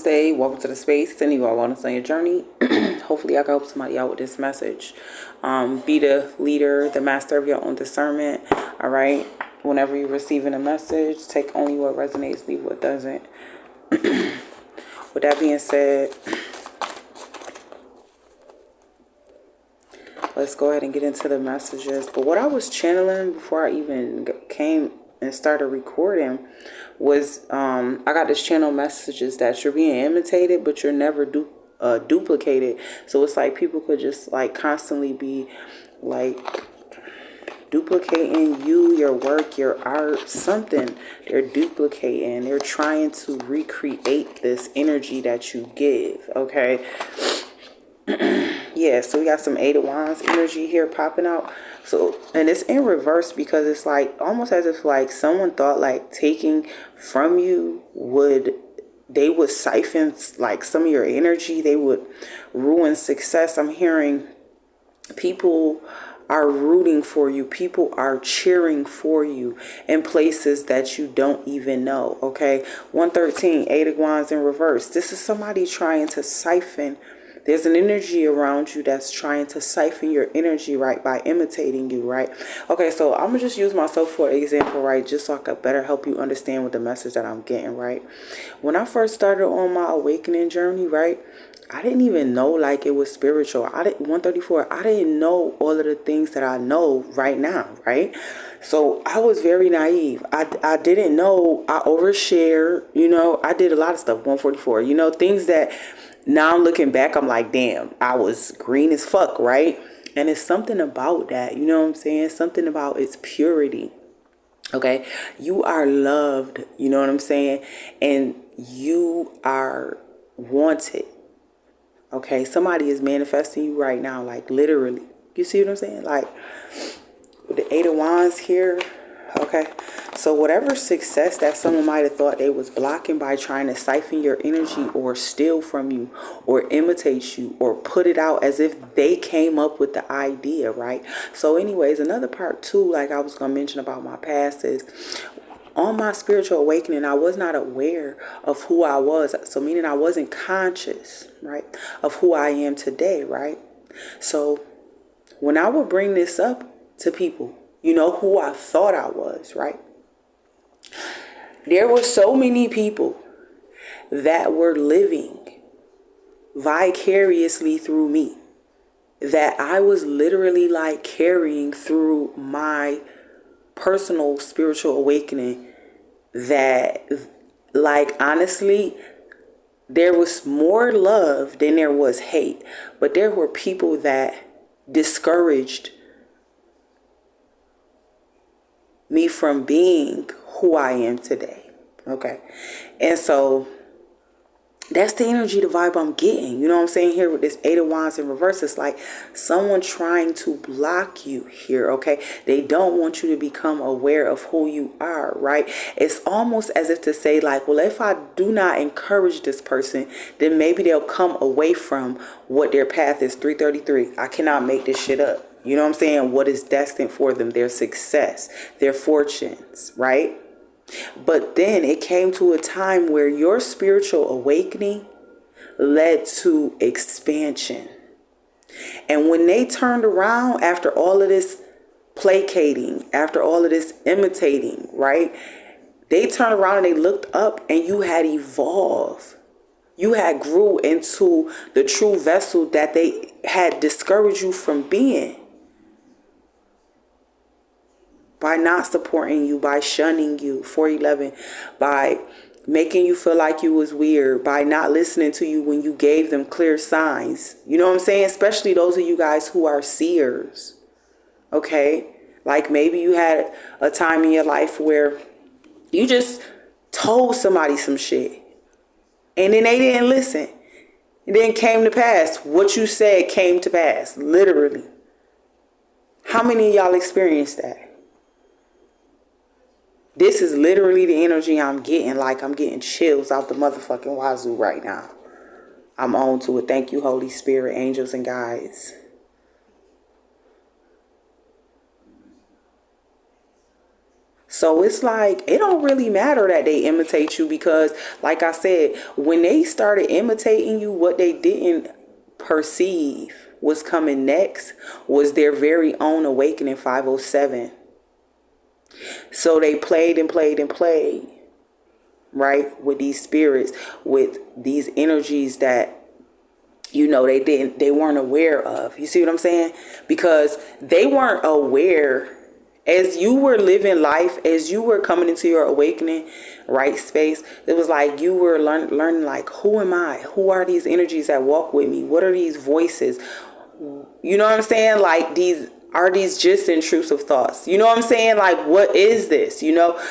Namaste, welcome to the space. Sending you all wellness on your journey. Hopefully I can help somebody out with this message. Be the leader, the master of your own discernment. All right. Whenever you're receiving a message, take only what resonates, leave what doesn't. With that being said, let's go ahead and get into the messages. But what I was channeling before I even came and started recording was I got this channel messages that you're being imitated, but you're never duplicated. So it's like people could just like constantly be like duplicating you, your work, your art, something. They're duplicating. They're trying to recreate this energy that you give. Okay. Yeah, so we got some Eight of Wands energy here popping out. So, and it's in reverse because it's like almost as if like someone thought like taking from you they would siphon like some of your energy. They would ruin success. I'm hearing people are rooting for you. People are cheering for you in places that you don't even know. Okay. 113, Eight of Wands in reverse. This is somebody trying to siphon. There's an energy around you that's trying to siphon your energy, right, by imitating you, right? Okay, so I'm going to just use myself for example, right, just so I could better help you understand what the message that I'm getting, right? When I first started on my awakening journey, right, I didn't even know like it was spiritual. 134, I didn't know all of the things that I know right now, right? So I was very naive. I didn't know. I overshare, I did a lot of stuff. 144, things that now I'm looking back, I'm like, damn, I was green as fuck, right? And it's something about that, you know what I'm saying? Something about its purity. Okay, you are loved, you know what I'm saying? And you are wanted. Okay, somebody is manifesting you right now, like literally. You see what I'm saying? Like with the Eight of Wands here. Okay, so whatever success that someone might have thought they was blocking by trying to siphon your energy or steal from you or imitate you or put it out as if they came up with the idea, right? So anyways, another part too, like I was going to mention about my past is on my spiritual awakening, I was not aware of who I was. So meaning I wasn't conscious, right, of who I am today, right? So when I would bring this up to people, who I thought I was, right? There were so many people that were living vicariously through me that I was literally like carrying through my personal spiritual awakening that like honestly there was more love than there was hate, but there were people that discouraged me from being who I am today. Okay. And so that's the energy, the vibe I'm getting. You know what I'm saying? Here with this Eight of Wands in reverse, it's like someone trying to block you here, okay? They don't want you to become aware of who you are, right? It's almost as if to say like, well, if I do not encourage this person, then maybe they'll come away from what their path is. 333. I cannot make this shit up. You know what I'm saying? What is destined for them, their success, their fortunes, right? But then it came to a time where your spiritual awakening led to expansion. And when they turned around after all of this placating, after all of this imitating, right? They turned around and they looked up and you had evolved. You had grew into the true vessel that they had discouraged you from being. By not supporting you, by shunning you, 411, by making you feel like you was weird, by not listening to you when you gave them clear signs. You know what I'm saying? Especially those of you guys who are seers. Okay? Like maybe you had a time in your life where you just told somebody some shit and then they didn't listen. It then came to pass. What you said came to pass, literally. How many of y'all experienced that? This is literally the energy I'm getting. Like I'm getting chills out the motherfucking wazoo right now. I'm on to it. Thank you, Holy Spirit, angels and guides. So it's like, it don't really matter that they imitate you, because like I said, when they started imitating you, what they didn't perceive was coming next was their very own awakening 507. So they played and played and played, right, with these spirits, with these energies that, they weren't aware of. You see what I'm saying? Because they weren't aware. As you were living life, as you were coming into your awakening, right, space, it was like you were learning, like, who am I? Who are these energies that walk with me? What are these voices? You know what I'm saying? Like, are these just intrusive thoughts? You know what I'm saying? Like, what is this?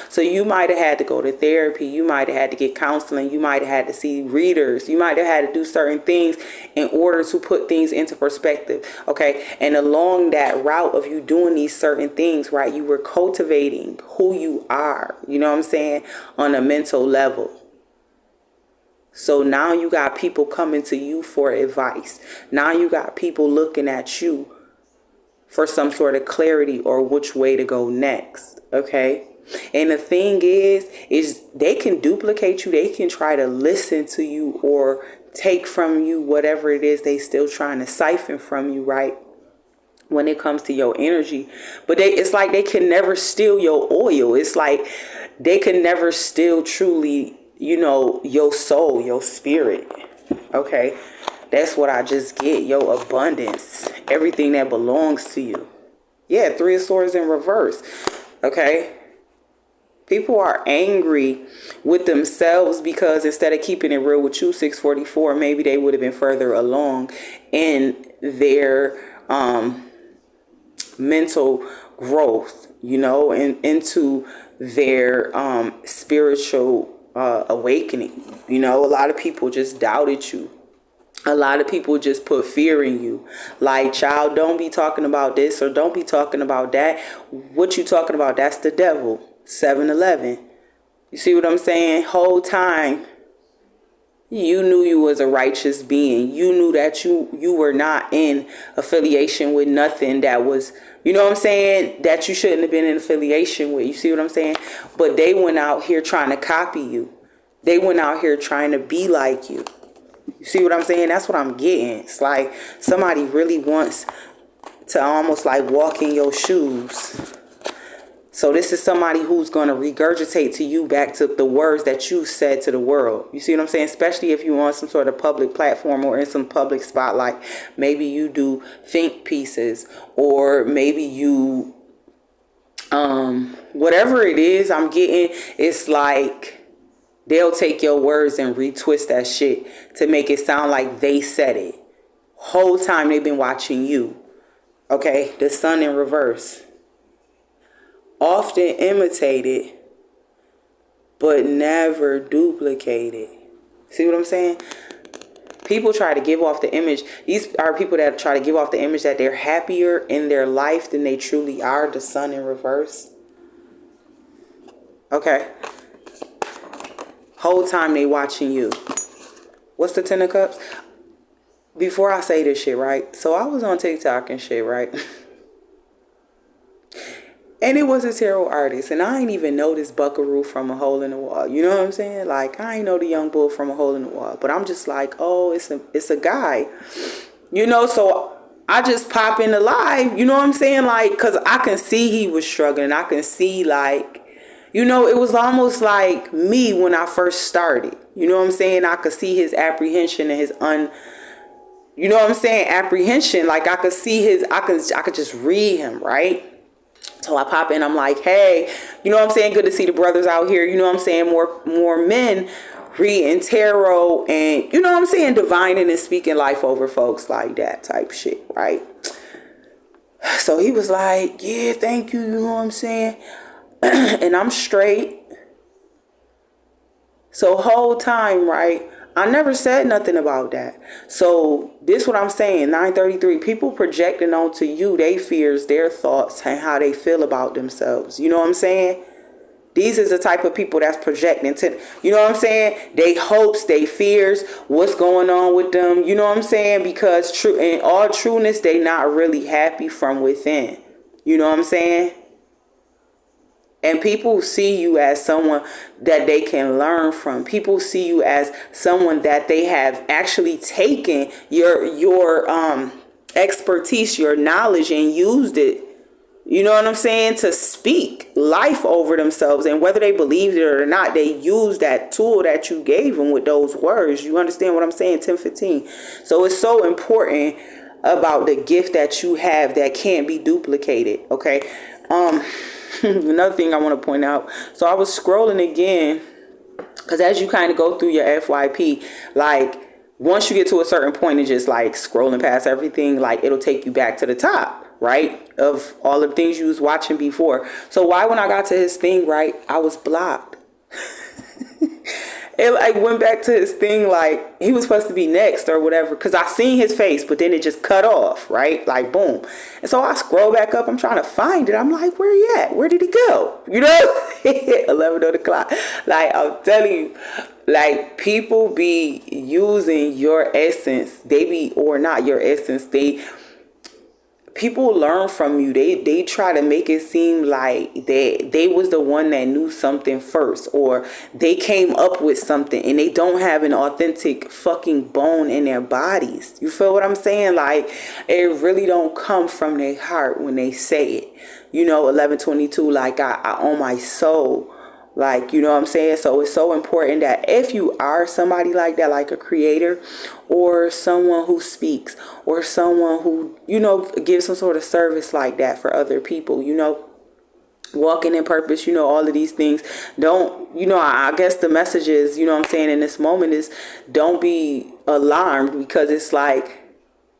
So you might have had to go to therapy. You might have had to get counseling. You might have had to see readers. You might have had to do certain things in order to put things into perspective. Okay. And along that route of you doing these certain things, right, you were cultivating who you are, you know what I'm saying, on a mental level. So now you got people coming to you for advice. Now you got people looking at you for some sort of clarity or which way to go next. Okay. And the thing is they can duplicate you. They can try to listen to you or take from you whatever it is they still trying to siphon from you, right, when it comes to your energy. But it's like they can never steal your oil. It's like they can never steal truly, your soul, your spirit. Okay. That's what I just get. Your abundance. Everything that belongs to you. Yeah, 3 of Swords in reverse. Okay. People are angry with themselves because instead of keeping it real with you, 644, maybe they would have been further along in their mental growth, and into their spiritual awakening. A lot of people just doubted you. A lot of people just put fear in you. Like, child, don't be talking about this or don't be talking about that. What you talking about? That's the devil. 7-Eleven. You see what I'm saying? Whole time, you knew you was a righteous being. You knew that you were not in affiliation with nothing that was, you know what I'm saying, that you shouldn't have been in affiliation with. You see what I'm saying? But they went out here trying to copy you. They went out here trying to be like you. You see what I'm saying? That's what I'm getting. It's like somebody really wants to almost like walk in your shoes. So this is somebody who's going to regurgitate to you back to the words that you said to the world. You see what I'm saying? Especially if you're on some sort of public platform or in some public spotlight. Maybe you do think pieces, or maybe you, whatever it is I'm getting, it's like they'll take your words and retwist that shit to make it sound like they said it. Whole time they've been watching you. Okay? The sun in reverse. Often imitated, but never duplicated. See what I'm saying? People try to give off the image. These are people that try to give off the image that they're happier in their life than they truly are. The sun in reverse. Okay. Whole time they watching you. What's the 10 of Cups? Before I say this shit, right? So I was on TikTok and shit, right? And it was a tarot artist. And I ain't even know this buckaroo from a hole in the wall. You know what I'm saying? Like, I ain't know the young bull from a hole in the wall. But I'm just like, oh, it's a guy. So I just pop in the live. You know what I'm saying? Like, because I can see he was struggling. I can see, like, it was almost like me when I first started. You know what I'm saying? I could see his apprehension and his you know what I'm saying? Apprehension. Like, I could see I could just read him, right? So I pop in, I'm like, hey, you know what I'm saying? Good to see the brothers out here. You know what I'm saying? More men reading tarot and, you know what I'm saying? Divining and speaking life over folks, like that type shit, right? So he was like, yeah, thank you. You know what I'm saying? And I'm straight. So whole time, right? I never said nothing about that. So this what I'm saying, 933, people projecting onto you their fears, their thoughts, and how they feel about themselves. You know what I'm saying? These is the type of people that's projecting to, you know what I'm saying? They hopes, they fears, what's going on with them. You know what I'm saying? Because in all trueness, they not really happy from within. You know what I'm saying? And people see you as someone that they can learn from. People see you as someone that they have actually taken your expertise, your knowledge, and used it, you know what I'm saying, to speak life over themselves. And whether they believed it or not, they used that tool that you gave them with those words. You understand what I'm saying? 10:15. So it's so important about the gift that you have that can't be duplicated. Okay. Another thing I want to point out. So I was scrolling again, because as you kind of go through your FYP, like once you get to a certain point and just like scrolling past everything, like it'll take you back to the top, right, of all the things you was watching before. So why, when I got to his thing, right, I was blocked. It like went back to his thing, like he was supposed to be next or whatever, because I seen his face, but then it just cut off, right, like boom. And so I scroll back up, I'm trying to find it, I'm like, where he at, where did he go, you know? 11 o'clock. Like, I'm telling you, like, people be using your essence, they be, or not your essence, people learn from you. They try to make it seem like they was the one that knew something first, or they came up with something, and they don't have an authentic fucking bone in their bodies. You feel what I'm saying? Like, it really don't come from their heart when they say it. You know, 11:22, like I own my soul. Like, you know what I'm saying? So it's so important that if you are somebody like that, like a creator or someone who speaks or someone who, you know, gives some sort of service like that for other people, you know, walking in purpose, you know, all of these things, don't, you know, I guess the message is, you know what I'm saying, in this moment is, don't be alarmed, because it's like,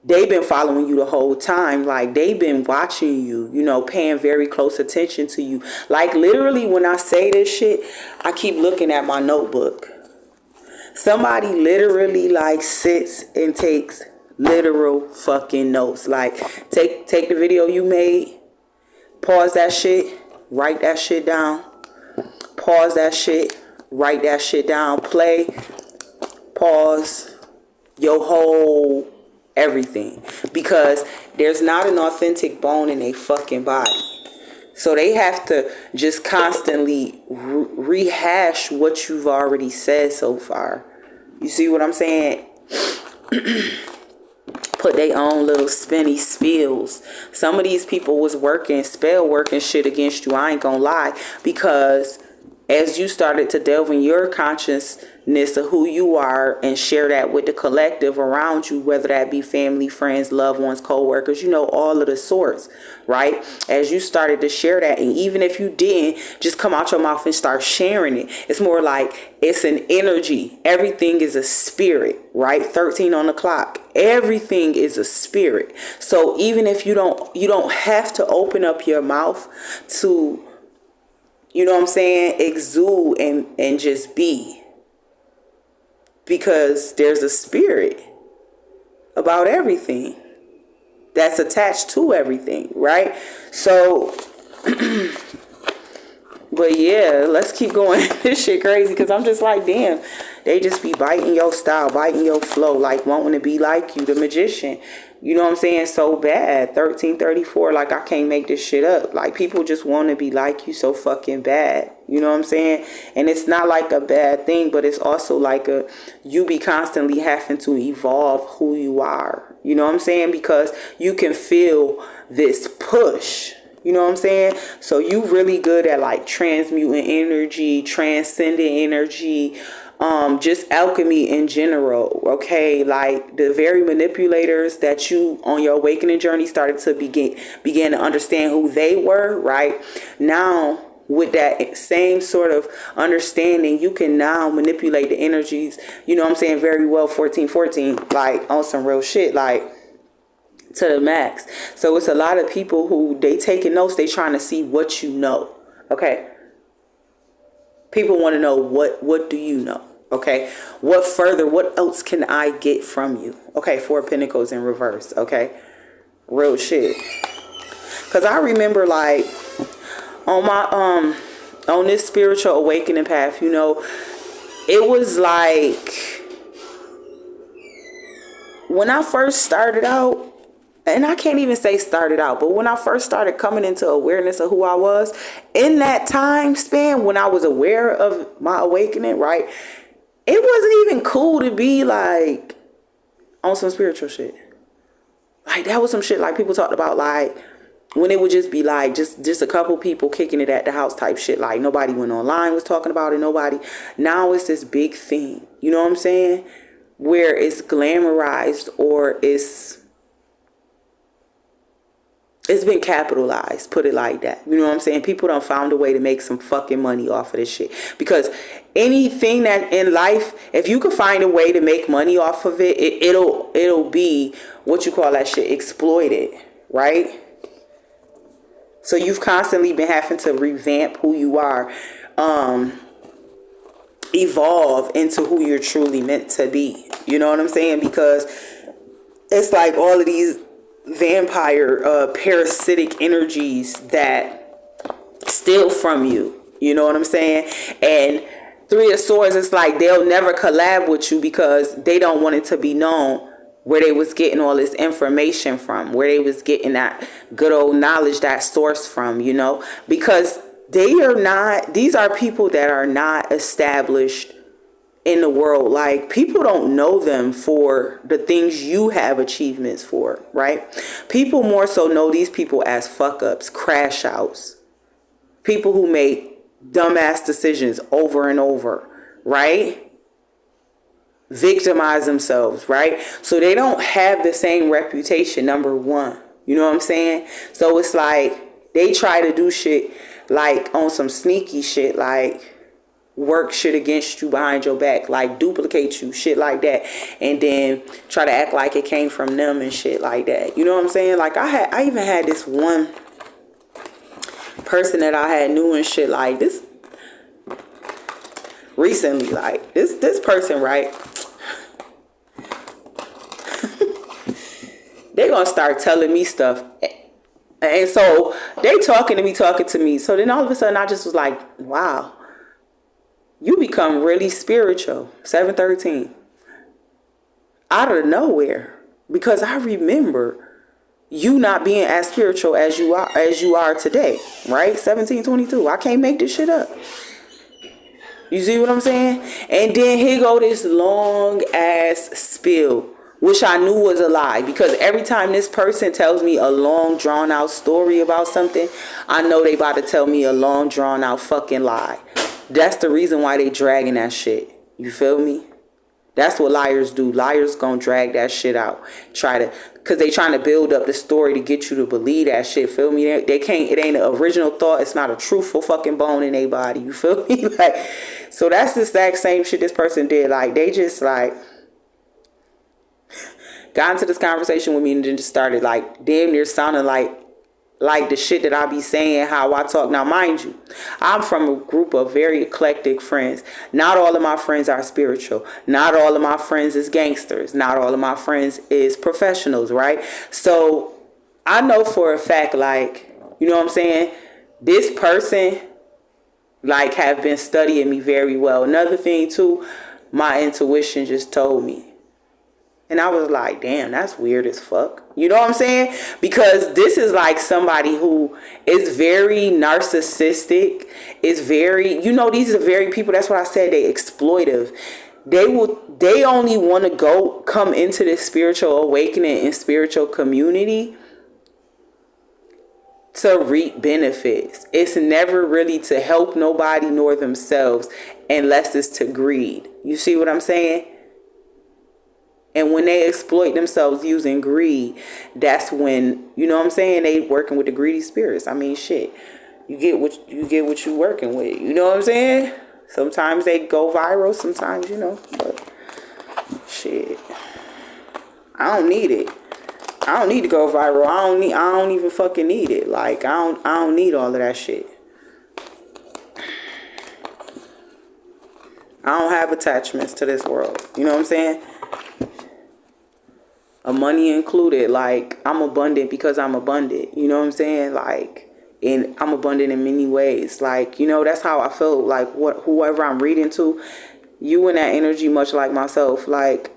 they've been following you the whole time. Like, they've been watching you, you know, paying very close attention to you. Like, literally, when I say this shit, I keep looking at my notebook. Somebody literally, like, sits and takes literal fucking notes. Like, take the video you made, pause that shit, write that shit down, pause that shit, write that shit down, play, pause, your whole everything, because there's not an authentic bone in a fucking body. So they have to just constantly rehash what you've already said so far. You see what I'm saying? Put their own little spinny spills. Some of these people was working, spell working shit against you. I ain't gonna lie, because as you started to delve in your consciousness of who you are and share that with the collective around you, whether that be family, friends, loved ones, co-workers, you know, all of the sorts, right? As you started to share that, and even if you didn't just come out your mouth and start sharing it, it's more like it's an energy. Everything is a spirit, right? 13 on the clock. Everything is a spirit. So even if you don't have to open up your mouth to, you know what I'm saying, exude and just be. Because there's a spirit about everything that's attached to everything, right? So, but yeah, let's keep going. This shit crazy, because I'm just like, damn, they just be biting your style, biting your flow, like wanting to be like you, the magician. You know what I'm saying? So bad. 1334, like I can't make this shit up. Like, people just want to be like you so fucking bad. You know what I'm saying? And it's not like a bad thing, but it's also like you be constantly having to evolve who you are. You know what I'm saying? Because you can feel this push. You know what I'm saying? So you really good at like transmuting energy, transcending energy, just alchemy in general. Okay, like the very manipulators that you on your awakening journey started to begin to understand who they were, right? Now, with that same sort of understanding, you can now manipulate the energies, you know what I'm saying, very well. 1414, like on some real shit, like to the max. So it's a lot of people who they taking notes, they trying to see what you know. Okay, people want to know what do you know. Okay, what further, what else can I get from you? Okay, 4 Pentacles in reverse. Okay, real shit. Because I remember, like, on my on this spiritual awakening path, you know, it was like when I first started out, and I can't even say started out, but when I first started coming into awareness of who I was, in that time span when I was aware of my awakening, right, it wasn't even cool to be like on some spiritual shit. Like that was some shit like people talked about, like when it would just be like just a couple people kicking it at the house type shit. Like nobody went online was talking about it. Nobody. Now it's this big thing. You know what I'm saying? Where it's glamorized or it's been capitalized, put it like that. You know what I'm saying? People done found a way to make some fucking money off of this shit. Because anything that in life, if you can find a way to make money off of it, it'll be what you call that shit, exploited, right? So you've constantly been having to revamp who you are, evolve into who you're truly meant to be. You know what I'm saying? Because it's like all of these vampire parasitic energies that steal from you. You know what I'm saying? And Three of Swords, it's like they'll never collab with you because they don't want it to be known where they was getting all this information from, where they was getting that good old knowledge, that source from, you know, because these are people that are not established in the world. Like, people don't know them for the things you have achievements for, right? People more so know these people as fuck ups, crash outs, people who make dumbass decisions over and over, right? Victimize themselves, right? So they don't have the same reputation, number one. You know what I'm saying? So it's like they try to do shit like on some sneaky shit, like work shit against you behind your back, like duplicate you, shit like that, and then try to act like it came from them and shit like that. You know what I'm saying? Like I even had this one person that I had knew and shit like this recently, like this person, right? They're gonna start telling me stuff, and so they talking to me. So then all of a sudden I just was like, wow, you become really spiritual, 713, out of nowhere, because I remember you not being as spiritual as you are today, right? 1722. I can't make this shit up. You see what I'm saying? And then here go this long ass spill, which I knew was a lie, because every time this person tells me a long drawn out story about something, I know they about to tell me a long drawn out fucking lie. That's the reason why they dragging that shit. You feel me? That's what liars do. Liars gonna drag that shit out. Cause they trying to build up the story to get you to believe that shit. Feel me? They can't, it ain't an original thought. It's not a truthful fucking bone in their body. You feel me? Like, so that's the exact same shit this person did. Like, they just like got into this conversation with me and then just started like damn near sounding like the shit that I be saying, how I talk. Now, mind you, I'm from a group of very eclectic friends. Not all of my friends are spiritual. Not all of my friends is gangsters. Not all of my friends is professionals, right? So I know for a fact, like, you know what I'm saying? This person, like, have been studying me very well. Another thing, too, my intuition just told me. And I was like, damn, that's weird as fuck. You know what I'm saying? Because this is like somebody who is very narcissistic. Is very, you know, these are very people. That's what I said. They exploitive. They only want to come into this spiritual awakening and spiritual community to reap benefits. It's never really to help nobody nor themselves, unless it's to greed. You see what I'm saying? And when they exploit themselves using greed, that's when, you know what I'm saying, they working with the greedy spirits. I mean, shit, you get what you working with. You know what I'm saying? Sometimes they go viral, sometimes, you know, but shit, I don't need it. I don't need to go viral. I don't even fucking need it. Like, I don't need all of that shit. I don't have attachments to this world. You know what I'm saying? Money included. Like, I'm abundant because I'm abundant. You know what I'm saying? Like, and I'm abundant in many ways. Like, you know, that's how I feel. Like, whoever I'm reading to, you in that energy, much like myself. Like,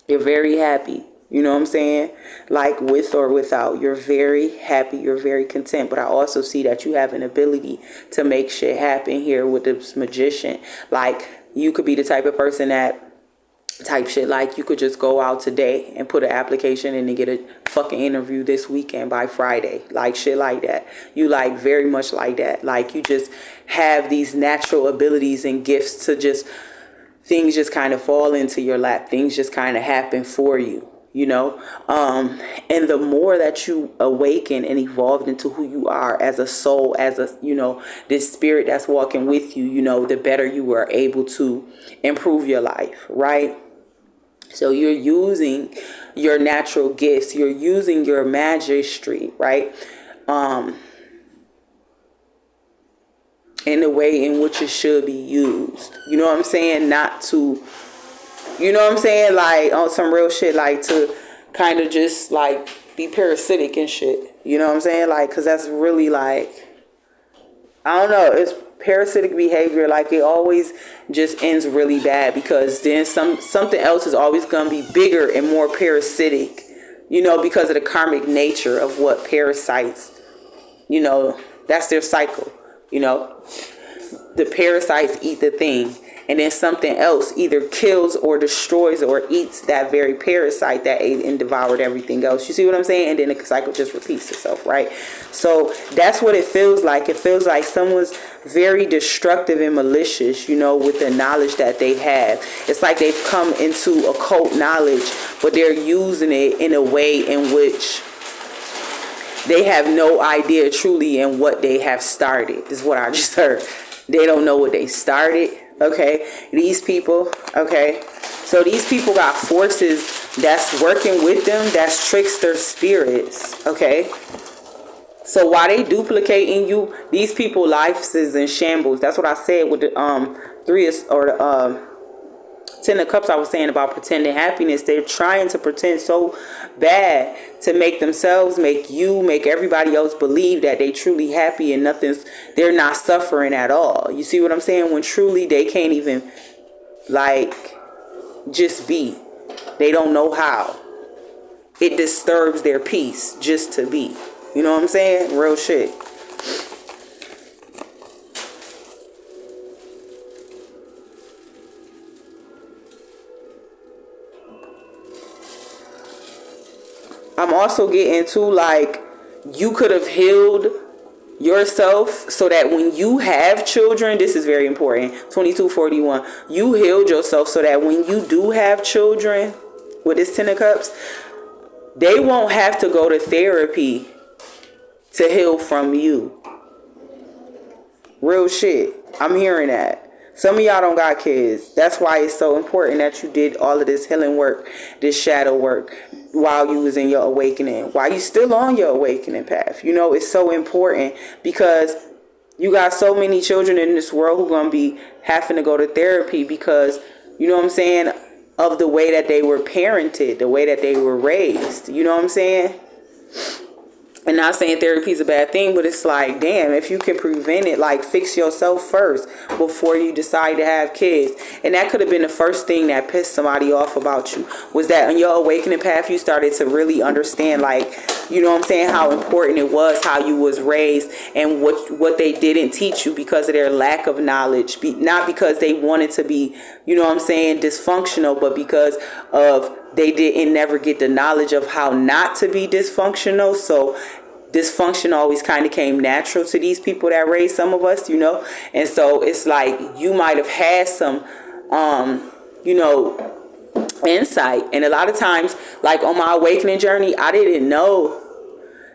you're very happy. You know what I'm saying? Like with or without, you're very happy, you're very content. But I also see that you have an ability to make shit happen here with this magician. Like you could be the type of person that type shit like you could just go out today and put an application in and get a fucking interview this weekend by Friday, like shit like that. You like very much like that. Like you just have these natural abilities and gifts to just things just kind of fall into your lap. Things just kind of happen for you, you know. And the more that you awaken and evolve into who you are as a soul, as a, you know, this spirit that's walking with you, you know, the better you are able to improve your life, right? So you're using your natural gifts, you're using your magistry, right? In the way in which it should be used. You know what I'm saying? Not to, you know what I'm saying? Like on some real shit, like to kind of just like be parasitic and shit. You know what I'm saying? Like, cause that's really like, I don't know, it's parasitic behavior. Like it always just ends really bad because then something else is always going to be bigger and more parasitic, you know, because of the karmic nature of what parasites, you know, that's their cycle, you know. The parasites eat the thing, and then something else either kills or destroys or eats that very parasite that ate and devoured everything else. You see what I'm saying? And then the cycle just repeats itself, right? So that's what it feels like. It feels like someone's very destructive and malicious, you know, with the knowledge that they have. It's like they've come into occult knowledge, but they're using it in a way in which they have no idea truly in what they have started. This is what I just heard. They don't know what they started. Okay, these people, okay, so these people got forces that's working with them, that's trickster spirits, okay. So while they duplicating you, these people lives is in shambles. That's what I said with the Ten of Cups. I was saying about pretending happiness. They're trying to pretend so bad to make themselves, make you, make everybody else believe that they truly happy and they're not suffering at all. You see what I'm saying? When truly they can't even like just be. They don't know how. It disturbs their peace just to be. You know what I'm saying? Real shit. I'm also getting to like you could have healed yourself so that when you have children, this is very important, 2241, you healed yourself so that when you do have children with this Ten of Cups, they won't have to go to therapy to heal from you. Real shit. I'm hearing that. Some of y'all don't got kids. That's why it's so important that you did all of this healing work, this shadow work, while you was in your awakening, while you still on your awakening path. You know, it's so important because you got so many children in this world who going to be having to go to therapy because, you know what I'm saying, of the way that they were parented, the way that they were raised. You know what I'm saying? And not saying therapy is a bad thing, but it's like, damn, if you can prevent it, like fix yourself first before you decide to have kids. And that could have been the first thing that pissed somebody off about you, was that on your awakening path, you started to really understand, like, you know what I'm saying, how important it was, how you was raised, and what they didn't teach you because of their lack of knowledge. Not because they wanted to be, you know what I'm saying, dysfunctional, but because of they didn't never get the knowledge of how not to be dysfunctional. So dysfunction always kind of came natural to these people that raised some of us, you know. And so it's like you might have had some, you know, insight. And a lot of times, like on my awakening journey, I didn't know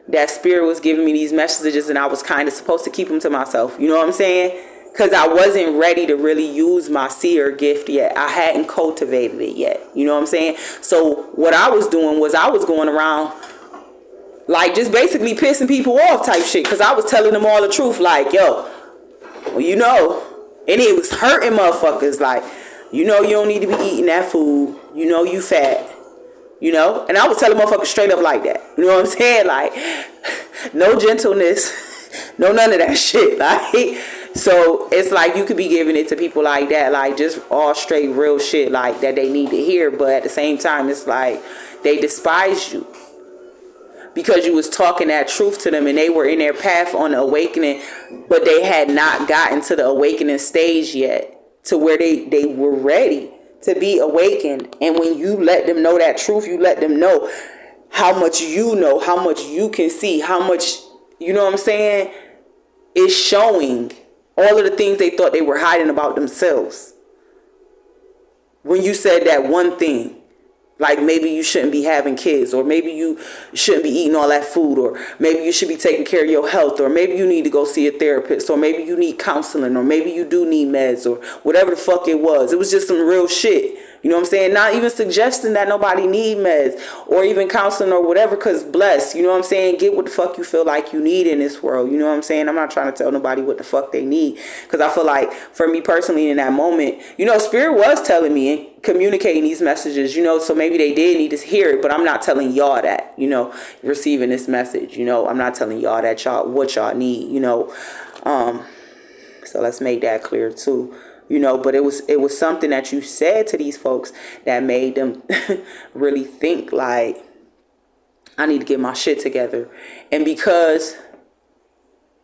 that spirit was giving me these messages and I was kind of supposed to keep them to myself. You know what I'm saying? Because I wasn't ready to really use my seer gift yet. I hadn't cultivated it yet. You know what I'm saying? So what I was doing was I was going around like just basically pissing people off type shit. Because I was telling them all the truth. Like, yo, well, you know. And it was hurting motherfuckers. Like, you know you don't need to be eating that food. You know you fat. You know? And I was telling motherfuckers straight up like that. You know what I'm saying? Like, no gentleness. No none of that shit. Like, So it's like you could be giving it to people like that, like just all straight real shit like that they need to hear. But at the same time, it's like they despise you because you was talking that truth to them and they were in their path on the awakening, but they had not gotten to the awakening stage yet to where they were ready to be awakened. And when you let them know that truth, you let them know how much you know, how much you can see, how much, you know what I'm saying, is showing all of the things they thought they were hiding about themselves. When you said that one thing, like maybe you shouldn't be having kids, or maybe you shouldn't be eating all that food, or maybe you should be taking care of your health, or maybe you need to go see a therapist, or maybe you need counseling, or maybe you do need meds, or whatever the fuck it was. It was just some real shit. You know what I'm saying? Not even suggesting that nobody need meds or even counseling or whatever, because bless, you know what I'm saying? Get what the fuck you feel like you need in this world. You know what I'm saying? I'm not trying to tell nobody what the fuck they need, because I feel like for me personally in that moment, you know, Spirit was telling me and communicating these messages, you know, so maybe they did need to hear it, but I'm not telling y'all that, you know, receiving this message, you know, I'm not telling y'all that what y'all need, you know. So let's make that clear too. You know, but it was something that you said to these folks that made them really think like, I need to get my shit together. And because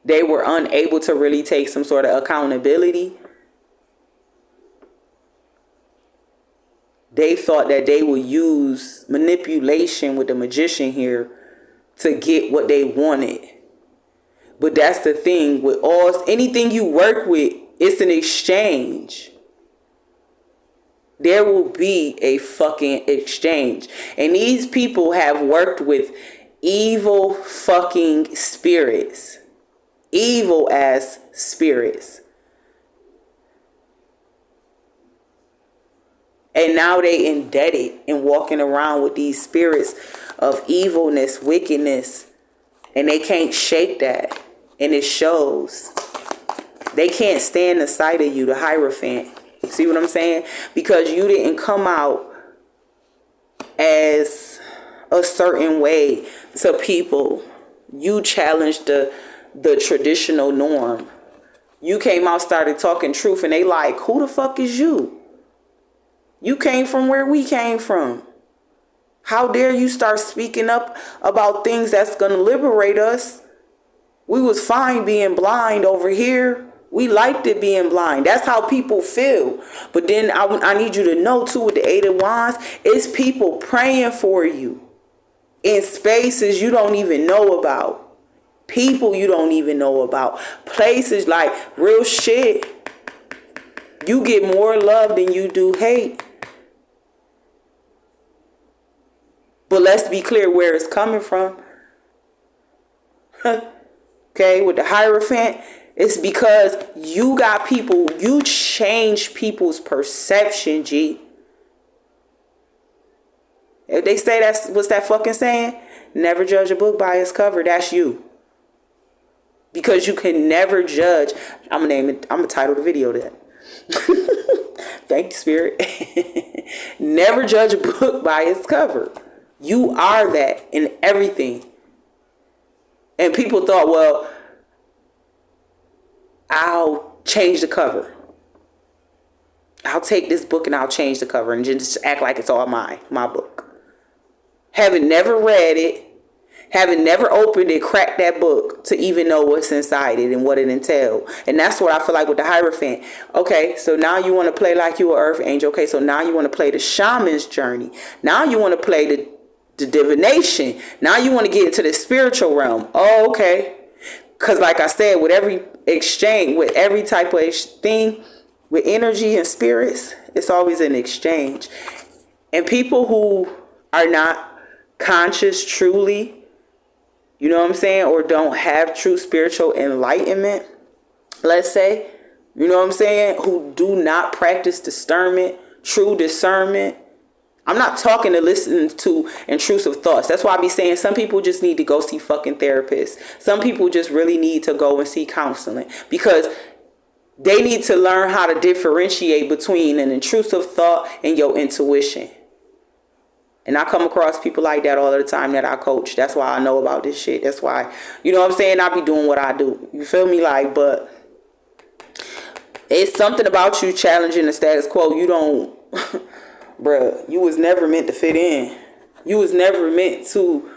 they were unable to really take some sort of accountability, they thought that they would use manipulation with the magician here to get what they wanted. But that's the thing with anything you work with, it's an exchange. There will be a fucking exchange. And these people have worked with evil fucking spirits. Evil ass spirits. And now they indebted and walking around with these spirits of evilness, wickedness. And they can't shake that. And it shows. They can't stand the sight of you, the Hierophant. See what I'm saying? Because you didn't come out as a certain way to people. You challenged the traditional norm. You came out, started talking truth, and they like, who the fuck is you? You came from where we came from. How dare you start speaking up about things that's going to liberate us? We was fine being blind over here. We liked it being blind. That's how people feel. But then I need you to know too, with the Eight of Wands, it's people praying for you in spaces you don't even know about. People you don't even know about. Places like real shit. You get more love than you do hate. But let's be clear where it's coming from. Okay, with the Hierophant, it's because you got people, you change people's perception, G. If they say what's that fucking saying? Never judge a book by its cover. That's you. Because you can never judge. I'm gonna title the video that. Thank you, Spirit. Never judge a book by its cover. You are that in everything. And people thought, well, I'll change the cover. I'll take this book and I'll change the cover and just act like it's all my book. Having never read it, having never opened it, cracked that book to even know what's inside it and what it entailed. And that's what I feel like with the Hierophant. Okay, so now you want to play like you an earth angel. Okay, so now you want to play the shaman's journey. Now you want to play the divination. Now you want to get into the spiritual realm. Oh, okay. Because like I said, with every exchange, with every type of thing, with energy and spirits, it's always an exchange. And people who are not conscious truly, you know what I'm saying, or don't have true spiritual enlightenment, let's say, you know what I'm saying, who do not practice discernment, true discernment. I'm not talking to listen to intrusive thoughts. That's why I be saying some people just need to go see fucking therapists. Some people just really need to go and see counseling because they need to learn how to differentiate between an intrusive thought and your intuition. And I come across people like that all the time that I coach. That's why I know about this shit. That's why, you know what I'm saying, I be doing what I do. You feel me? Like, but It's something about you challenging the status quo. You don't, bruh, you was never meant to fit in. You was never meant to,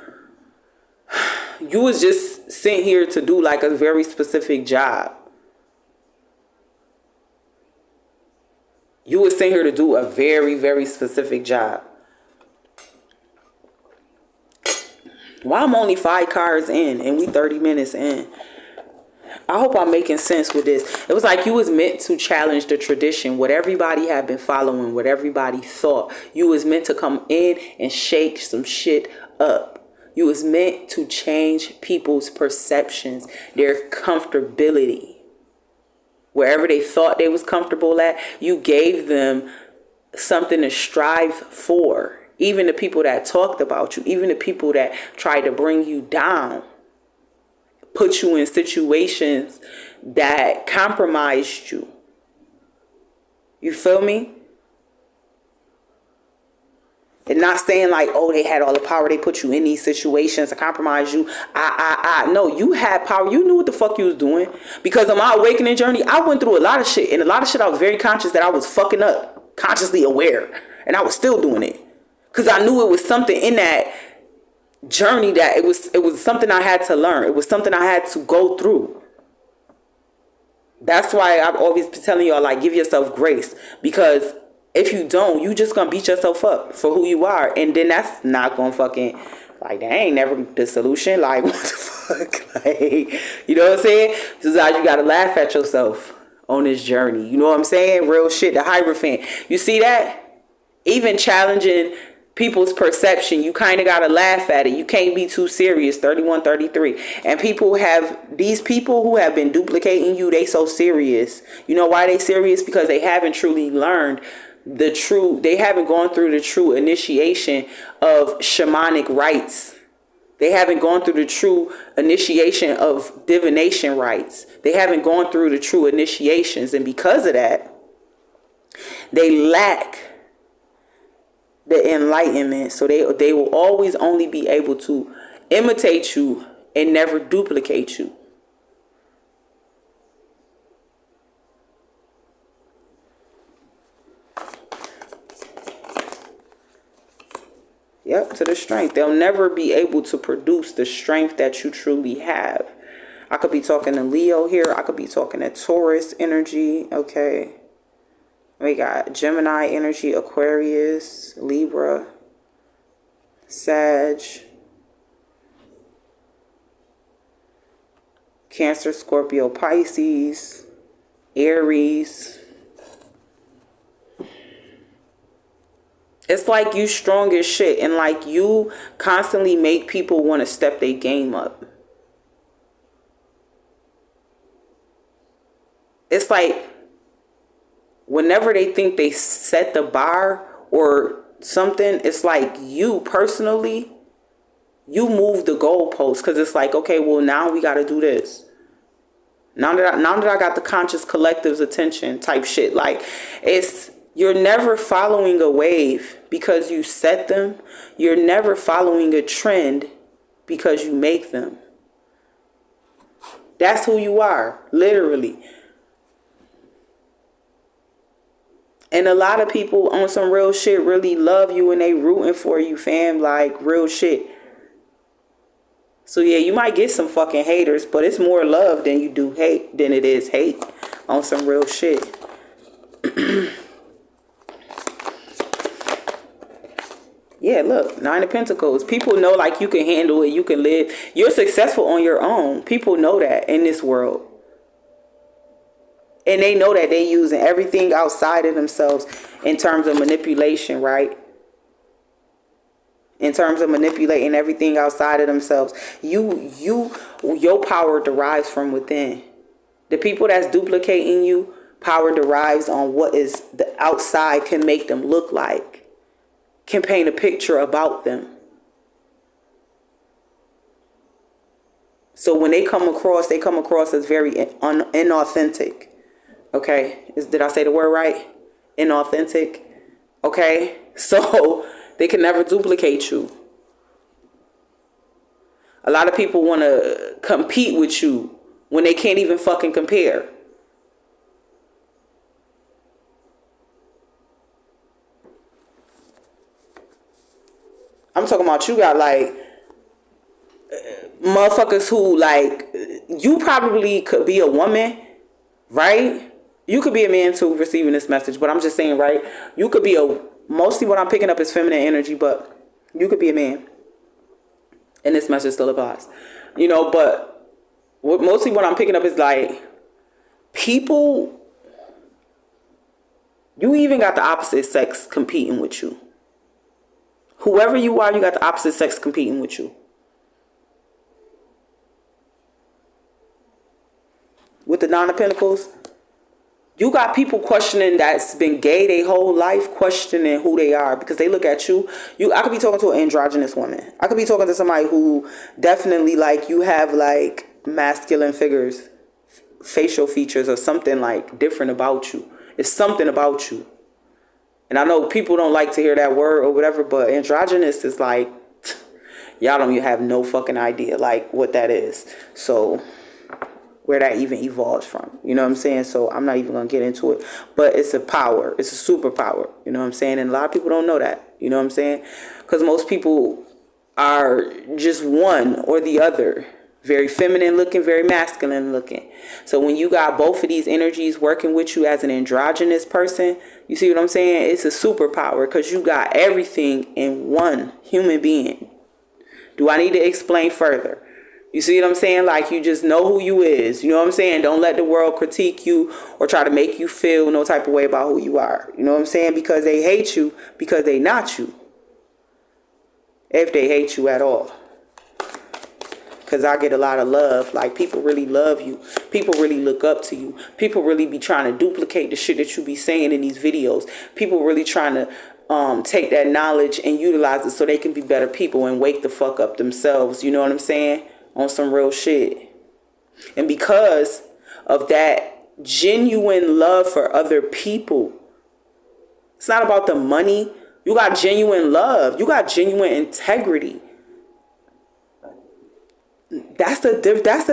you was just sent here to do like a very specific job. You was sent here to do a very, very specific job. Why I'm only 5 cards in and we 30 minutes in? I hope I'm making sense with this. It was like you was meant to challenge the tradition, what everybody had been following, what everybody thought. You was meant to come in and shake some shit up. You was meant to change people's perceptions, their comfortability. Wherever they thought they was comfortable at, you gave them something to strive for. Even the people that talked about you, even the people that tried to bring you down, put you in situations that compromised you. You feel me? And not saying like, oh, they had all the power. They put you in these situations to compromise you. No, you had power. You knew what the fuck you was doing. Because on my awakening journey, I went through a lot of shit. And a lot of shit I was very conscious that I was fucking up. Consciously aware. And I was still doing it. Because I knew it was something in that journey that it was something I had to learn. It was something I had to go through. That's why I've always been telling y'all, like, give yourself grace. Because if you don't, you just gonna beat yourself up for who you are. And then that's not gonna fucking, like, that ain't never the solution. Like, what the fuck? Like, you know what I'm saying? Sometimes you gotta laugh at yourself on this journey. You know what I'm saying? Real shit, the Hierophant. You see that? Even challenging people's perception, you kind of gotta laugh at it. You can't be too serious. 31, 33. And these people who have been duplicating you, they so serious. You know why they serious? Because they haven't truly learned they haven't gone through the true initiation of shamanic rites. They haven't gone through the true initiation of divination rites. They haven't gone through the true initiations. And because of that, they lack the enlightenment. So they will always only be able to imitate you and never duplicate you. Yep, to the strength. They'll never be able to produce the strength that you truly have. I could be talking to Leo here. I could be talking to Taurus energy. Okay. We got Gemini energy, Aquarius, Libra, Sag, Cancer, Scorpio, Pisces, Aries. It's like you strong as shit, and like you constantly make people want to step their game up. It's like whenever they think they set the bar or something, it's like you personally, you move the goalpost, because it's like, okay, well, now we got to do this. Now that I got the conscious collective's attention type shit. Like, you're never following a wave because you set them. You're never following a trend because you make them. That's who you are, literally. And a lot of people on some real shit really love you and they rooting for you, fam. Like, real shit. So yeah, you might get some fucking haters, but it's more love than it is hate on some real shit. Yeah, look, 9 of Pentacles. People know, like, you can handle it. You can live. You're successful on your own. People know that in this world. And they know that they're using everything outside of themselves in terms of manipulation, right? In terms of manipulating everything outside of themselves. Your power derives from within. The people that's duplicating you, power derives on what is the outside can make them look like. Can paint a picture about them. So when they come across as very inauthentic. Okay, did I say the word right? Inauthentic. Okay, so they can never duplicate you. A lot of people want to compete with you when they can't even fucking compare. I'm talking about you got like motherfuckers who like, you probably could be a woman, right? You could be a man too receiving this message, but I'm just saying, right? You could be mostly what I'm picking up is feminine energy, but you could be a man. And this message still applies. You know, but mostly what I'm picking up is like, people, you even got the opposite sex competing with you. Whoever you are, you got the opposite sex competing with you. With the Nine of Pentacles, you got people questioning that's been gay their whole life, questioning who they are because they look at you. I could be talking to an androgynous woman. I could be talking to somebody who definitely like, you have like masculine figures, facial features or something like different about you. It's something about you. And I know people don't like to hear that word or whatever, but androgynous is like, y'all don't even have no fucking idea like what that is. So where that even evolves from, you know what I'm saying? So I'm not even gonna get into it, but it's a power, it's a superpower, you know what I'm saying? And a lot of people don't know that, you know what I'm saying? Because most people are just one or the other, very feminine looking, very masculine looking. So when you got both of these energies working with you as an androgynous person, you see what I'm saying? It's a superpower because you got everything in one human being. Do I need to explain further? You see what I'm saying? Like, you just know who you is. You know what I'm saying? Don't let the world critique you or try to make you feel no type of way about who you are. You know what I'm saying? Because they hate you because they not you. If they hate you at all. Because I get a lot of love. Like, people really love you. People really look up to you. People really be trying to duplicate the shit that you be saying in these videos. People really trying to take that knowledge and utilize it so they can be better people and wake the fuck up themselves. You know what I'm saying? On some real shit. And because of that genuine love for other people, it's not about the money. You got genuine love. You got genuine integrity. That's a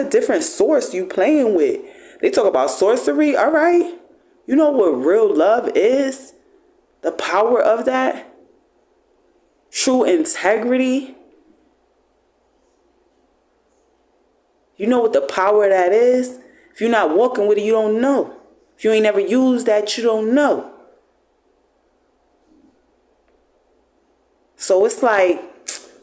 different source you playing with. They talk about sorcery. All right. You know what real love is? The power of that. True integrity. You know what the power of that is? If you're not walking with it, you don't know. If you ain't never used that, you don't know. So it's like,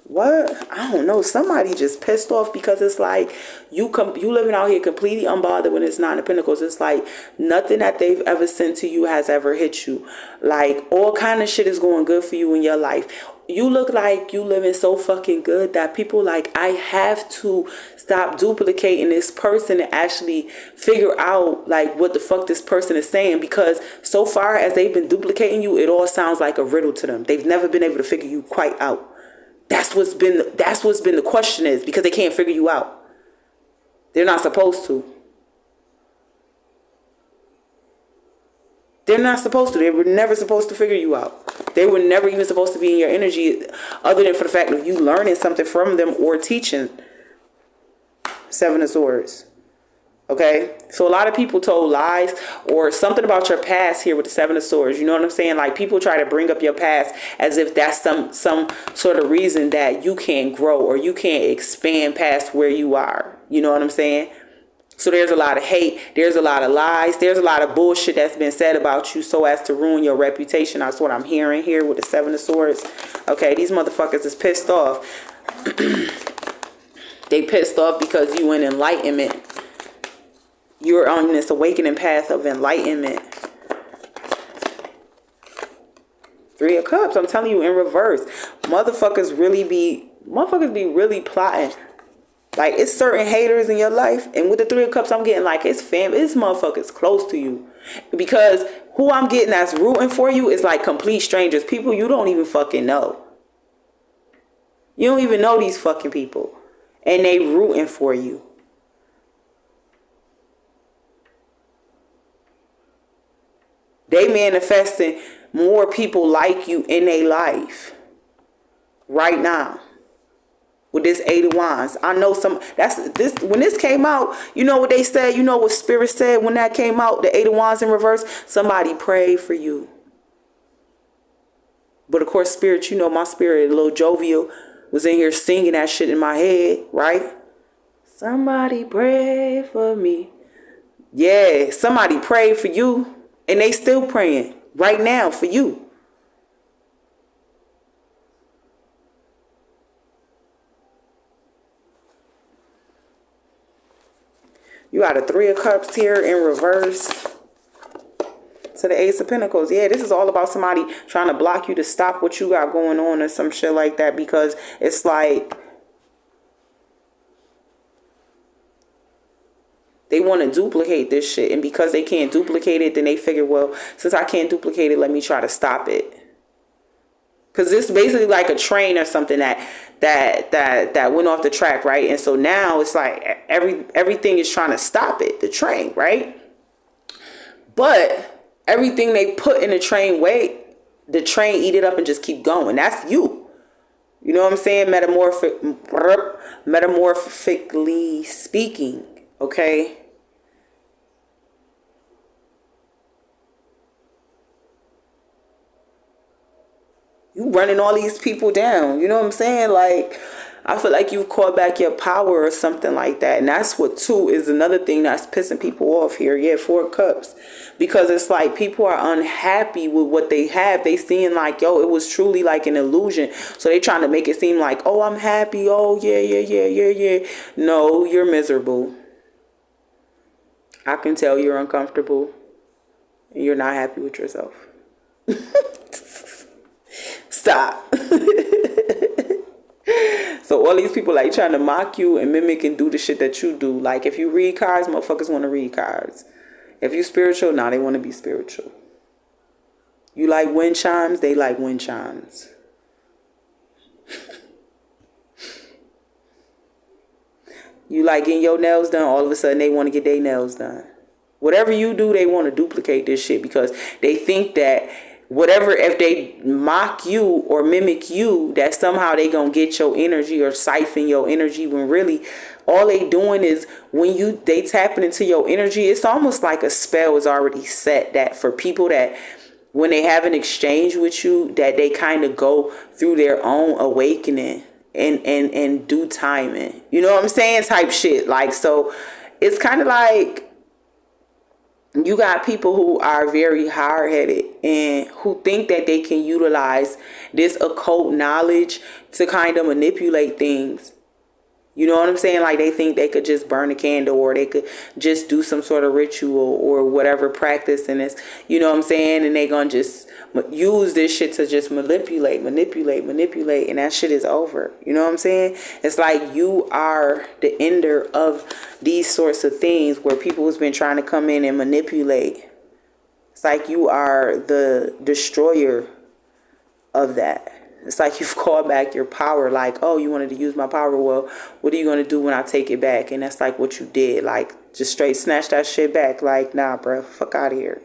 what? I don't know. Somebody just pissed off because it's like you living out here completely unbothered when it's Nine of Pentacles. It's like nothing that they've ever sent to you has ever hit you. Like, all kind of shit is going good for you in your life. You look like you living so fucking good that people like, I have to stop duplicating this person and actually figure out like what the fuck this person is saying, because so far as they've been duplicating you, it all sounds like a riddle to them. They've never been able to figure you quite out. That's what's been the question is, because they can't figure you out. They're not supposed to. They're not supposed to. They were never supposed to figure you out. They were never even supposed to be in your energy other than for the fact of you learning something from them or teaching. Seven of Swords. Okay? So a lot of people told lies or something about your past here with the Seven of Swords. You know what I'm saying? Like, people try to bring up your past as if that's some sort of reason that you can't grow or you can't expand past where you are. You know what I'm saying? So there's a lot of hate. There's a lot of lies. There's a lot of bullshit that's been said about you so as to ruin your reputation. That's what I'm hearing here with the Seven of Swords. Okay, these motherfuckers is pissed off. They pissed off because you in enlightenment. You're on this awakening path of enlightenment. Three of Cups, I'm telling you, in reverse. Motherfuckers be really plotting. Like, it's certain haters in your life. And with the Three of Cups, I'm getting like, it's motherfuckers close to you. Because who I'm getting that's rooting for you is like complete strangers. People you don't even fucking know. You don't even know these fucking people. And they rooting for you. They manifesting more people like you in their life right now with this Eight of Wands. I know when this came out, you know what they said? You know what Spirit said when that came out, the Eight of Wands in reverse? Somebody prayed for you. But of course, spirit, you know, my spirit, a little jovial, was in here singing that shit in my head, right? Somebody pray for me. Yeah, somebody prayed for you, and they still praying right now for you. You got a Three of Cups here in reverse to the Ace of Pentacles. Yeah, this is all about somebody trying to block you to stop what you got going on or some shit like that, because it's like they want to duplicate this shit, and because they can't duplicate it, then they figure, well, since I can't duplicate it, let me try to stop it. Because it's basically like a train or something that went off the track, right? And so now it's like everything is trying to stop it, the train, right? But everything they put in the train the train eat it up and just keep going. That's you. You know what I'm saying? Metamorphically speaking, okay? You running all these people down. You know what I'm saying? Like, I feel like you caught back your power or something like that. And that's what, too, is another thing that's pissing people off here. Yeah, Four of Cups. Because it's like people are unhappy with what they have. They seeing like, yo, it was truly like an illusion. So they trying to make it seem like, oh, I'm happy. Oh, yeah. No, you're miserable. I can tell you're uncomfortable. And you're not happy with yourself. Stop. So all these people like trying to mock you and mimic and do the shit that you do. Like if you read cards, motherfuckers want to read cards. If you spiritual, nah, they want to be spiritual. You like wind chimes, they like wind chimes. You like getting your nails done, all of a sudden they want to get their nails done. Whatever you do, they want to duplicate this shit because they think that whatever, if they mock you or mimic you, that somehow they gonna get your energy or siphon your energy, when really all they doing is when they tapping into your energy, it's almost like a spell is already set, that for people that when they have an exchange with you, that they kind of go through their own awakening and due timing. You know what I'm saying? Type shit. Like, so it's kind of like you got people who are very hard-headed and who think that they can utilize this occult knowledge to kind of manipulate things. You know what I'm saying? Like they think they could just burn a candle or they could just do some sort of ritual or whatever practice in this. You know what I'm saying? And they gonna just use this shit to just manipulate. And that shit is over. You know what I'm saying? It's like you are the ender of these sorts of things where people has been trying to come in and manipulate. It's like you are the destroyer of that. It's like you've called back your power. Like, oh, you wanted to use my power. Well, what are you going to do when I take it back? And that's like what you did. Like, just straight snatch that shit back. Like, nah, bro. Fuck out of here.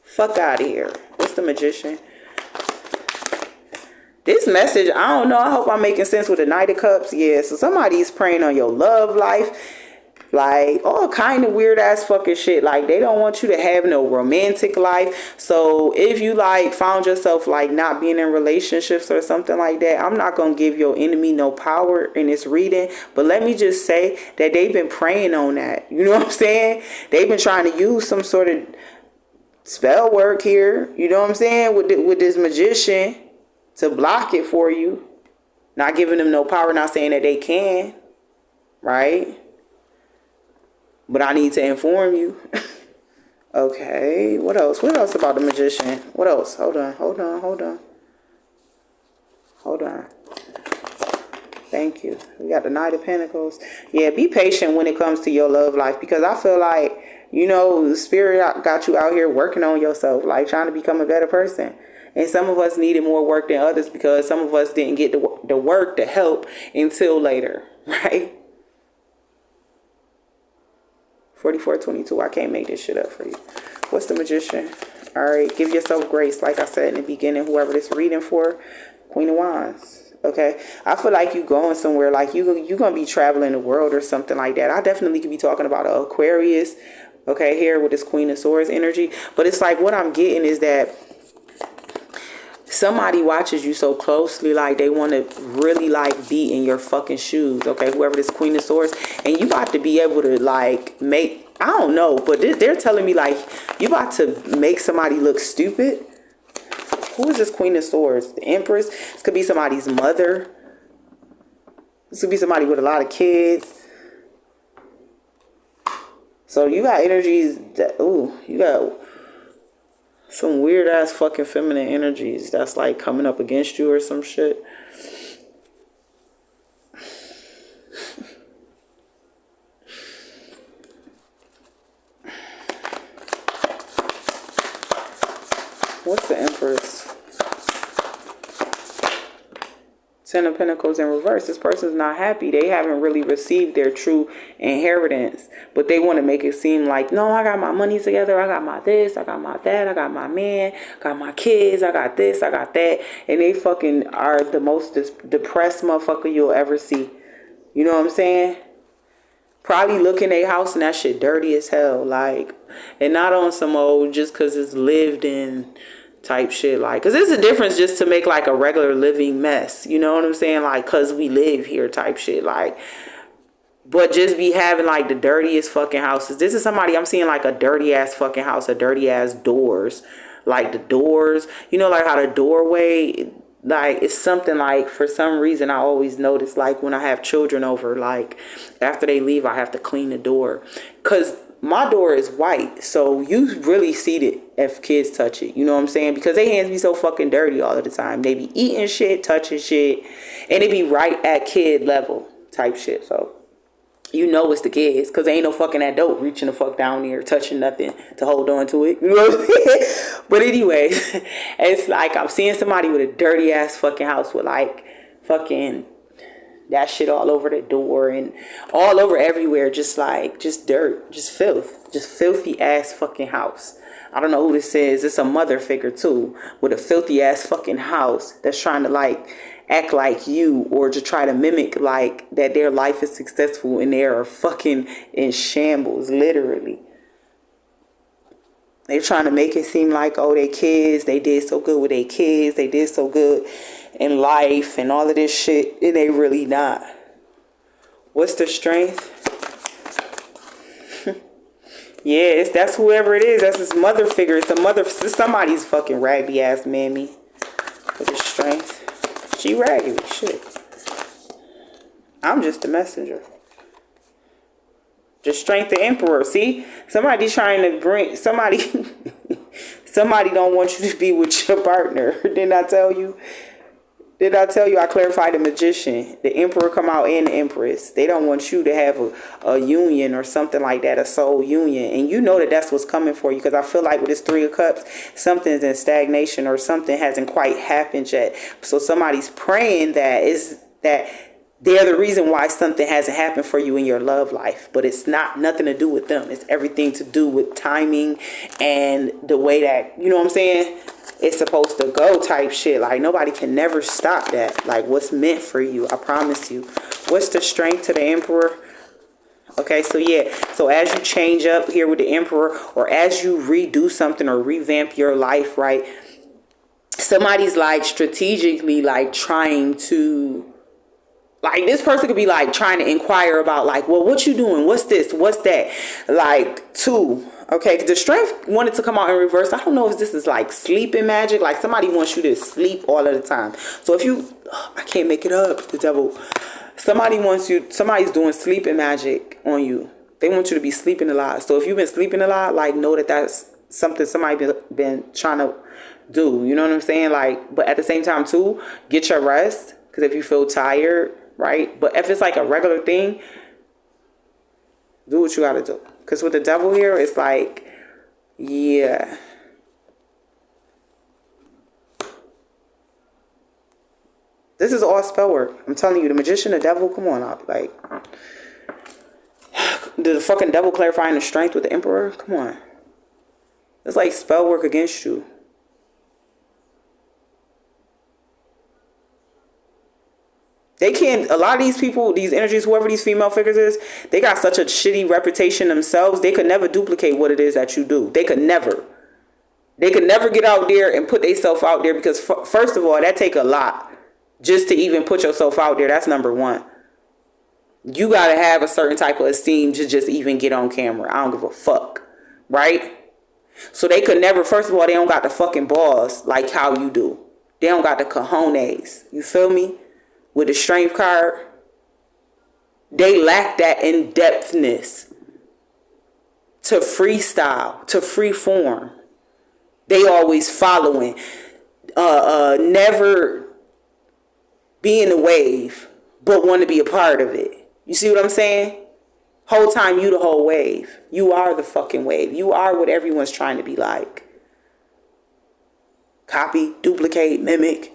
Fuck out of here. What's the Magician? This message, I don't know. I hope I'm making sense with the Knight of Cups. Yeah, so somebody's praying on your love life. Like, all kind of weird ass fucking shit. Like, they don't want you to have no romantic life. So if you like found yourself like not being in relationships or something like that, I'm not gonna give your enemy no power in this reading, but let me just say that they've been praying on that. You know what I'm saying? They've been trying to use some sort of spell work here, you know what I'm saying, with this Magician to block it for you. Not giving them no power, not saying that they can, right? But I need to inform you. Okay, what else? What else about the Magician? What else? Hold on. Thank you. We got the Knight of Pentacles. Yeah, be patient when it comes to your love life, because I feel like, you know, the spirit got you out here working on yourself, like trying to become a better person. And some of us needed more work than others because some of us didn't get the work, the help until later, right? 4422. I can't make this shit up for you. What's the Magician? All right, give yourself grace. Like I said in the beginning, whoever this reading for, Queen of Wands. Okay, I feel like you going somewhere. Like you gonna be traveling the world or something like that. I definitely could be talking about an Aquarius. Okay, here with this Queen of Swords energy. But it's like what I'm getting is that somebody watches you so closely, like they want to really like be in your fucking shoes, okay, whoever this Queen of Swords, and you about to be able to like make, I don't know, but they're telling me like you about to make somebody look stupid. Who is this Queen of Swords? The Empress. This could be somebody's mother. This could be somebody with a lot of kids. So you got energies that, ooh, you got some weird ass fucking feminine energies that's like coming up against you or some shit. What's the Empress? Ten of Pentacles in reverse. This person's not happy. They haven't really received their true inheritance, but they want to make it seem like, no, I got my money together. I got my this. I got my that. I got my man. Got my kids. I got this. I got that. And they fucking are the most depressed motherfucker you'll ever see. You know what I'm saying? Probably look in their house and that shit dirty as hell. Like, and not on some old just because it's lived in type shit, like, because there's a difference just to make like a regular living mess, you know what I'm saying, like, because we live here type shit, like, but just be having like the dirtiest fucking houses. This is somebody I'm seeing like a dirty ass fucking house, a dirty ass doors, like the doors, you know, like how the doorway, like, it's something like, for some reason I always notice like when I have children over, like after they leave I have to clean the door, because my door is white, so you really see it if kids touch it. You know what I'm saying? Because their hands be so fucking dirty all of the time. They be eating shit, touching shit, and it be right at kid level type shit. So you know it's the kids, because ain't no fucking adult reaching the fuck down there, touching nothing to hold on to it. You know what I'm saying? But anyway, it's like I'm seeing somebody with a dirty ass fucking house with like fucking that shit all over the door and all over everywhere, just like, just dirt, just filth, just filthy ass fucking house. I don't know who this is. It's a mother figure too, with a filthy ass fucking house that's trying to like act like you, or to try to mimic like that their life is successful and they are fucking in shambles, literally. They're trying to make it seem like, oh, they kids, they did so good with their kids, they did so good in life and all of this shit, and they really not. What's the strength? Yeah, that's whoever it is. That's his mother figure. It's a mother. It's somebody's fucking raggedy ass mammy. With the strength. She raggedy. Shit. I'm just a messenger. The strength, the emperor. See? Somebody's trying to bring... Somebody don't want you to be with your partner. Didn't I tell you? Did I tell you I clarified the magician? The emperor come out and the empress. They don't want you to have a union or something like that, a soul union. And you know that that's what's coming for you, because I feel like with this Three of Cups, something's in stagnation or something hasn't quite happened yet. So somebody's praying that they're the reason why something hasn't happened for you in your love life. But it's nothing to do with them. It's everything to do with timing and the way that, you know what I'm saying, it's supposed to go type shit. Like, nobody can never stop that. Like, what's meant for you, I promise you. What's the strength to the emperor? Okay, so yeah. So as you change up here with the emperor, or as you redo something or revamp your life, right? Somebody's like strategically like trying to... Like, this person could be like trying to inquire about like, well, what you doing? What's this? What's that? Like, two. Okay, the strength wanted to come out in reverse. I don't know if this is like sleeping magic. Like, somebody wants you to sleep all of the time. So if you, I can't make it up, the devil. Somebody's doing sleeping magic on you. They want you to be sleeping a lot. So if you've been sleeping a lot, like, know that that's something somebody been trying to do. You know what I'm saying? Like, but at the same time too, get your rest. Because if you feel tired, right? But if it's like a regular thing, do what you gotta do. Because with the devil here, it's like, yeah. This is all spell work. I'm telling you, the magician, the devil, come on up. Like, the fucking devil clarifying the strength with the emperor? Come on. It's like spell work against you. They can't, a lot of these people, these energies, whoever these female figures is, they got such a shitty reputation themselves. They could never duplicate what it is that you do. They could never. They could never get out there and put themselves out there because, first of all, that take a lot just to even put yourself out there. That's number one. You got to have a certain type of esteem to just even get on camera. I don't give a fuck. Right? So they could never, first of all, they don't got the fucking balls like how you do. They don't got the cojones. You feel me? With the strength card. They lack that in-depthness to freestyle, to free form. They always following. Never be in the wave, but want to be a part of it. You see what I'm saying? Whole time you the whole wave. You are the fucking wave. You are what everyone's trying to be like. Copy, duplicate, mimic.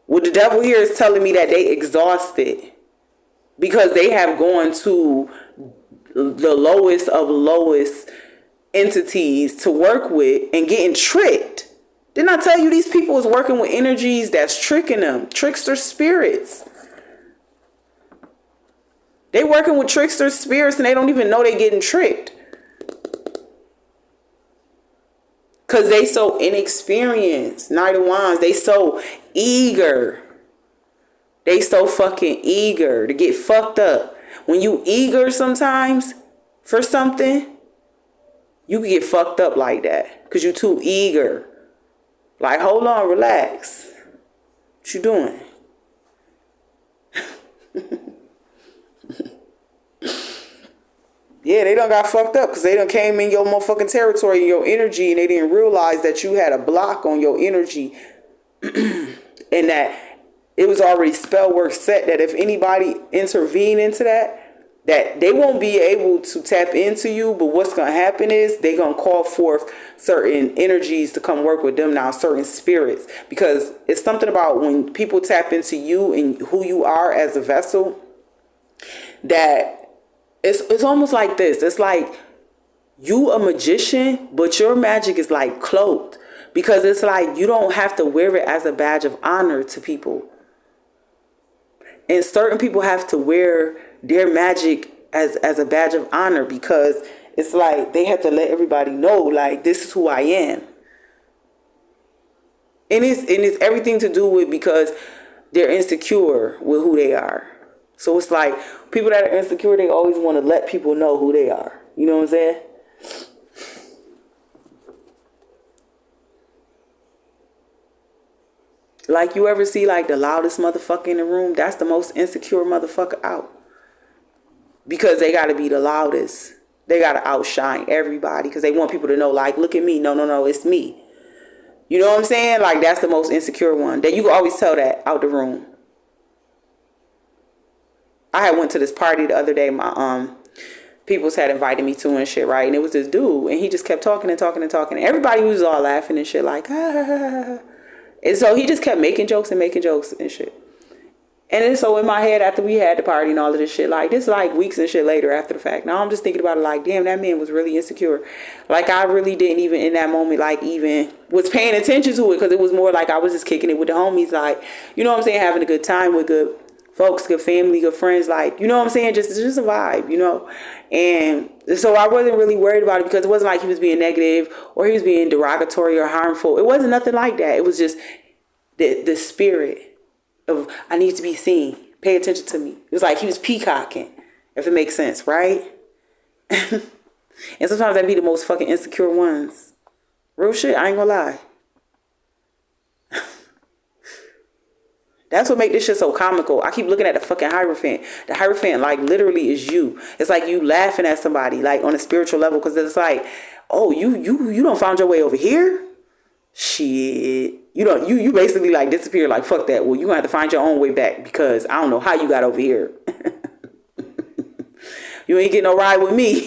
What the devil here is telling me that they exhausted because they have gone to the lowest of lowest entities to work with and getting tricked. Didn't I tell you these people is working with energies that's tricking them? Trickster spirits. They working with trickster spirits and they don't even know they getting tricked. Because they so inexperienced. Knight of Wands. They so eager. They so fucking eager to get fucked up. When you eager sometimes for something, you can get fucked up like that. Because you too eager. Like, hold on, relax. What you doing? Yeah, they done got fucked up because they done came in your motherfucking territory, your energy, and they didn't realize that you had a block on your energy and that it was already spell work set that if anybody intervene into that they won't be able to tap into you, but what's going to happen is they going to call forth certain energies to come work with them now, certain spirits, because it's something about when people tap into you and who you are as a vessel that it's almost like this. It's like you a magician, but your magic is like cloaked because it's like you don't have to wear it as a badge of honor to people. And certain people have to wear their magic as a badge of honor because it's like they have to let everybody know, like, this is who I am. And it's everything to do with because they're insecure with who they are. So it's like people that are insecure, they always want to let people know who they are. You know what I'm saying? Like you ever see like the loudest motherfucker in the room? That's the most insecure motherfucker out. Because they got to be the loudest. They got to outshine everybody because they want people to know, like, look at me. No, it's me. You know what I'm saying? Like, that's the most insecure one. That you can always tell that out the room. I had went to this party the other day. My peoples had invited me to and shit, right? And it was this dude, and he just kept talking and talking and talking. And everybody was all laughing and shit, like, ah. And so he just kept making jokes and shit. And then so in my head, after we had the party and all of this shit, like, this like weeks and shit later after the fact. Now I'm just thinking about it like, damn, that man was really insecure. Like, I really didn't even in that moment, like, even was paying attention to it because it was more like I was just kicking it with the homies, like, you know what I'm saying, having a good time with good folks, good family, good friends, like, you know what I'm saying, just a vibe, you know. And so I wasn't really worried about it because it wasn't like he was being negative or he was being derogatory or harmful. It wasn't nothing like that. It was just the spirit of I need to be seen. Pay attention to me. It was like he was peacocking, if it makes sense, right? And sometimes that be the most fucking insecure ones. Real shit, I ain't gonna lie. That's what make this shit so comical. I keep looking at the fucking Hierophant. The Hierophant, like, literally is you. It's like you laughing at somebody, like, on a spiritual level, because it's like, oh, you don't found your way over here? Shit. You basically, like, disappear, like, fuck that. Well, you gonna have to find your own way back, because I don't know how you got over here. You ain't getting no ride with me.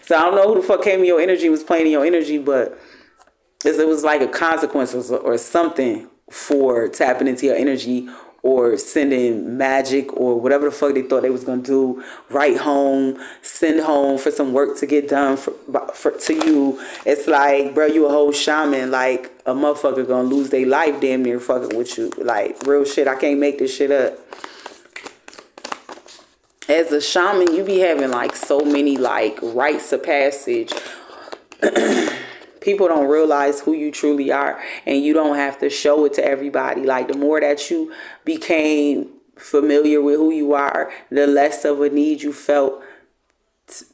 So I don't know who the fuck came in your energy, was playing in your energy, but it was like a consequence or something for tapping into your energy or sending magic or whatever the fuck they thought they was going to do. Write home, send home for some work to get done to you. It's like, bro, you a whole shaman. Like, a motherfucker going to lose their life damn near fucking with you. Like, real shit. I can't make this shit up. as a shaman, you be having like so many like rites of passage. People don't realize who you truly are, and you don't have to show it to everybody. Like the more that you became familiar with who you are, the less of a need you felt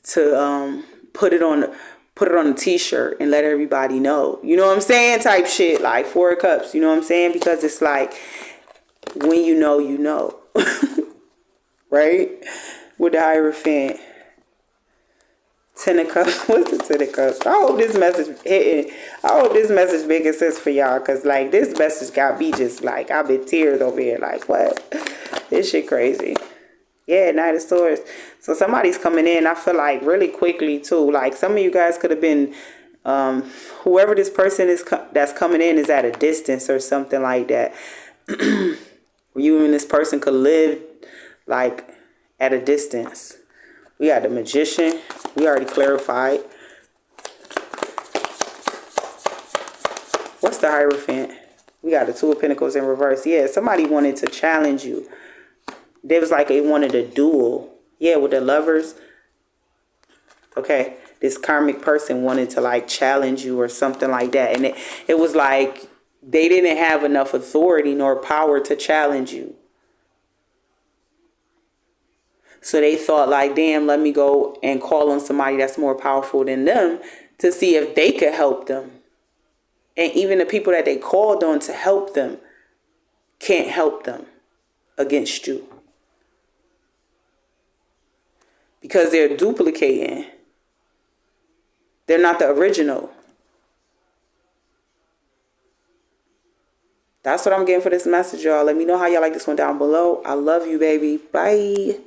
to put it on a t-shirt and let everybody know. You know what I'm saying? Type shit like 4 cups. You know what I'm saying? Because it's like when you know, you know. Right? With the Hierophant. 10 of cups. What's the 10 of cups? I hope this message hitting. I hope this message making sense for y'all. Cause like this message got me just like I've been tears over here. Like what? This shit crazy. Yeah, Knight of Swords. So somebody's coming in. I feel like really quickly too. Like some of you guys could have been, whoever this person is that's coming in is at a distance or something like that. You and this person could live like at a distance. We got the Magician. We already clarified. What's the Hierophant? We got the Two of Pentacles in reverse. Yeah, somebody wanted to challenge you. There was like they wanted a duel. Yeah, with the Lovers. Okay, this karmic person wanted to like challenge you or something like that. And it was like they didn't have enough authority nor power to challenge you. So they thought like, damn, let me go and call on somebody that's more powerful than them to see if they could help them. And even the people that they called on to help them can't help them against you. Because they're duplicating. They're not the original. That's what I'm getting for this message, y'all. Let me know how y'all like this one down below. I love you, baby. Bye.